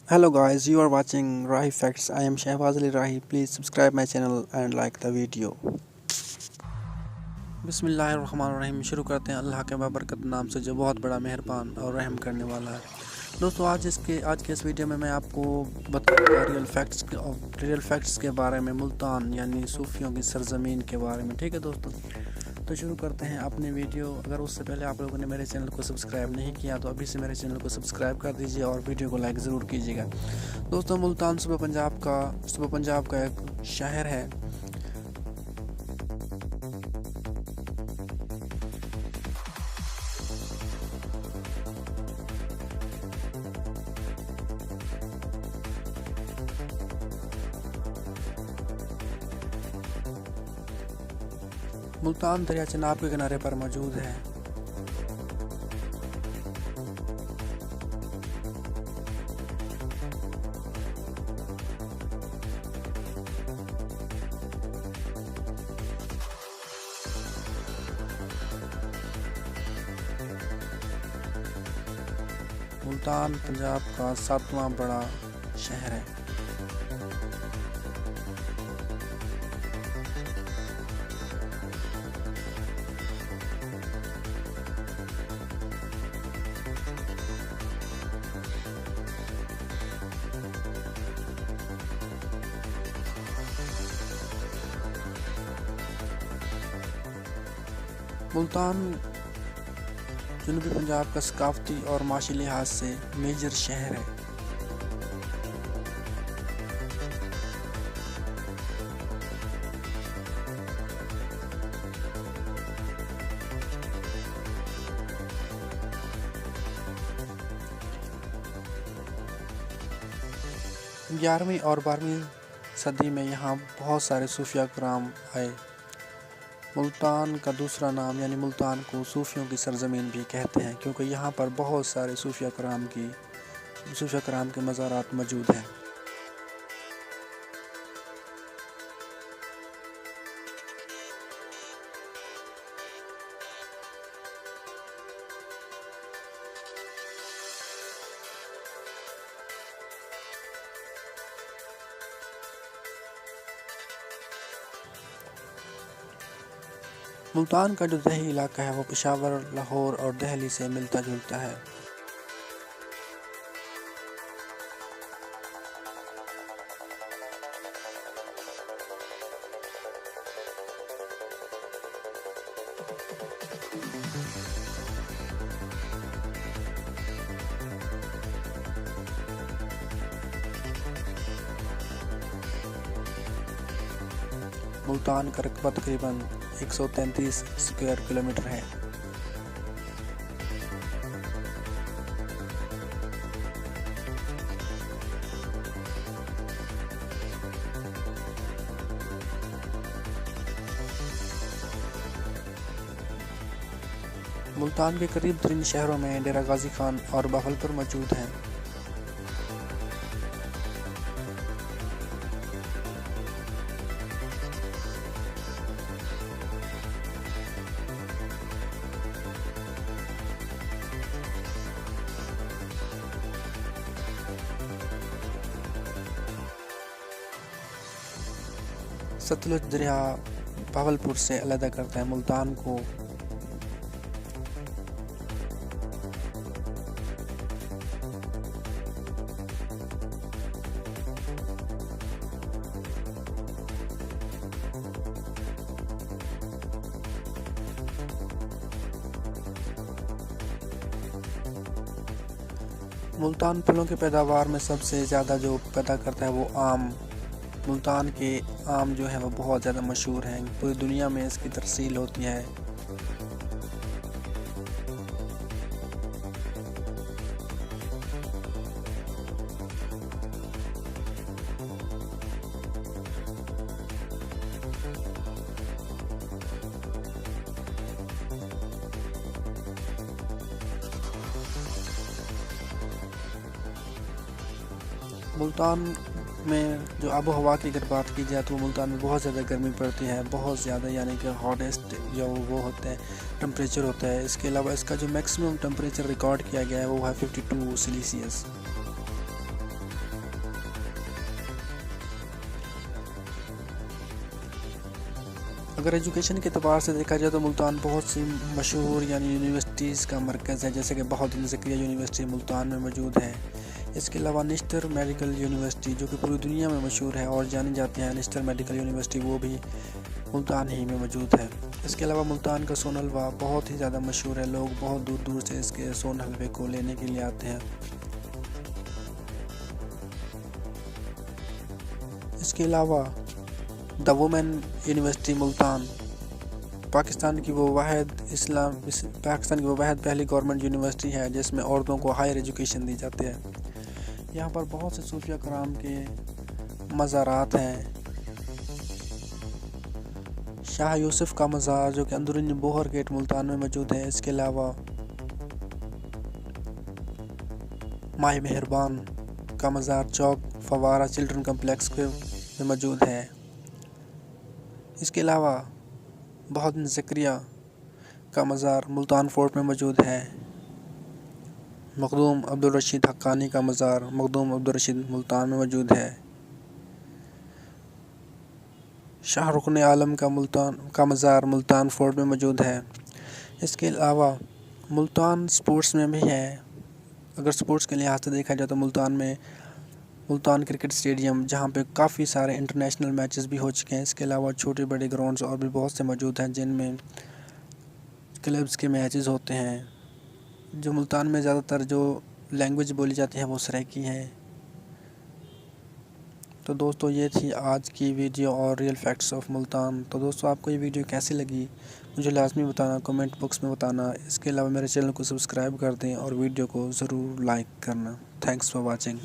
Hello guys, you are watching Rahee Facts. I am Shahbaz Ali Rahee. Please subscribe my channel and like the video. बिस्मिल्लाहिर्रहमानिर्रहीम। शुरू करते हैं अल्लाह के बाबरकत नाम से जो बहुत बड़ा मेहरबान और रहम करने वाला है। दोस्तों आज के इस वीडियो में मैं आपको बताऊंगा रियल फैक्ट्स के बारे में, मुल्तान यानी सूफियों की सरजमीन के बारे में। ठीक है दोस्तों, तो शुरू करते हैं अपने वीडियो। अगर उससे पहले आप लोगों ने मेरे चैनल को सब्सक्राइब नहीं किया तो अभी से मेरे चैनल को सब्सक्राइब कर दीजिए और वीडियो को लाइक ज़रूर कीजिएगा। दोस्तों, मुल्तान सूबा पंजाब का एक शहर है। मुल्तान दरिया चनाब के किनारे पर मौजूद है। मुल्तान पंजाब का 7वां बड़ा शहर है। मुल्तान जनूबी पंजाब का सकाफती और माशी लिहाज से मेजर शहर है। ग्यारहवीं और 12वीं सदी में यहाँ बहुत सारे सूफिया कराम आए। मुल्तान का दूसरा नाम यानी मुल्तान को सूफियों की सरजमीन भी कहते हैं, क्योंकि यहाँ पर बहुत सारे सूफिया कराम के मज़ारात मौजूद हैं। मुल्तान का जो दही इलाका है वो पेशावर, लाहौर और दिल्ली से मिलता जुलता है। मुल्तान का रकबा तकरीबन 133 स्क्वायर किलोमीटर है। मुल्तान के करीब तरीन शहरों में डेरा गाजी खान और बहावलपुर मौजूद हैं। सतलुज दरिया बहावलपुर से अलग करता है मुल्तान को। मुल्तान फलों की पैदावार में सबसे ज़्यादा जो पैदा करता है वो आम। मुल्तान के आम जो है वो बहुत ज़्यादा मशहूर हैं, पूरी दुनिया में इसकी तरसील होती है। मुल्तान में जो आबो हवा की अगर बात की जाए तो मुल्तान में बहुत ज़्यादा गर्मी पड़ती है, बहुत ज़्यादा, यानी कि हॉटेस्ट जो वो होता है टेम्परेचर होता है। इसके अलावा इसका जो मैक्सिमम टेम्परेचर रिकॉर्ड किया गया है वो है 52 सेल्सियस। अगर एजुकेशन के अतबार से देखा जाए तो मुल्तान बहुत सी मशहूर यानी यूनिवर्सिटीज़ का मरकज़ है, जैसे कि बहुत ज़िक्रिया यूनिवर्सिटी मुल्तान में मौजूद है। इसके अलावा निश्तर मेडिकल यूनिवर्सिटी जो कि पूरी दुनिया में मशहूर है और जानी जाती है, निश्तर मेडिकल यूनिवर्सिटी वो भी मुल्तान ही में मौजूद है। इसके अलावा मुल्तान का सोन हलवा बहुत ही ज़्यादा मशहूर है, लोग बहुत दूर दूर से इसके सोन हलवे को लेने के लिए आते हैं। इसके अलावा the women university Multan Pakistan की वो वाहिद पहली गवर्नमेंट यूनिवर्सिटी है जिसमें औरतों को हायर एजुकेशन दी जाती है। यहाँ पर बहुत से सूफिया कराम के मज़ारात हैं। शाह यूसुफ का मज़ार जो कि अंदरूनी बोहर गेट मुल्तान में मौजूद है। इसके अलावा माही मेहरबान का मज़ार चौक फवारा चिल्ड्रन कम्प्लेक्स में मौजूद है। इसके अलावा बहुत ज़िक्रिया का मज़ार मुल्तान फोर्ट में मौजूद है। मखदूम अब्दुल रशीद हक्कानी का मज़ार मखदूम अब्दुल रशीद मुल्तान में मौजूद है। शाह रुकन आलम का मज़ार मुल्तान फोर्ट में मौजूद है। इसके अलावा मुल्तान स्पोर्ट्स में भी है। अगर स्पोर्ट्स के लिहाज से देखा जाए तो मुल्तान क्रिकेट स्टेडियम जहाँ पे काफ़ी सारे इंटरनेशनल मैचेस भी हो चुके हैं। इसके अलावा छोटे बड़े ग्राउंड्स और भी बहुत से मौजूद हैं जिनमें क्लब्स के मैचेस होते हैं। जो मुल्तान में ज़्यादातर जो लैंग्वेज बोली जाती है वो सराइकी है। तो दोस्तों ये थी आज की वीडियो और रियल फैक्ट्स ऑफ मुल्तान। तो दोस्तों आपको ये वीडियो कैसी लगी मुझे लाजमी बताना, कमेंट बॉक्स में बताना। इसके अलावा मेरे चैनल को सब्सक्राइब कर दें और वीडियो को ज़रूर लाइक करना। Thanks for watching.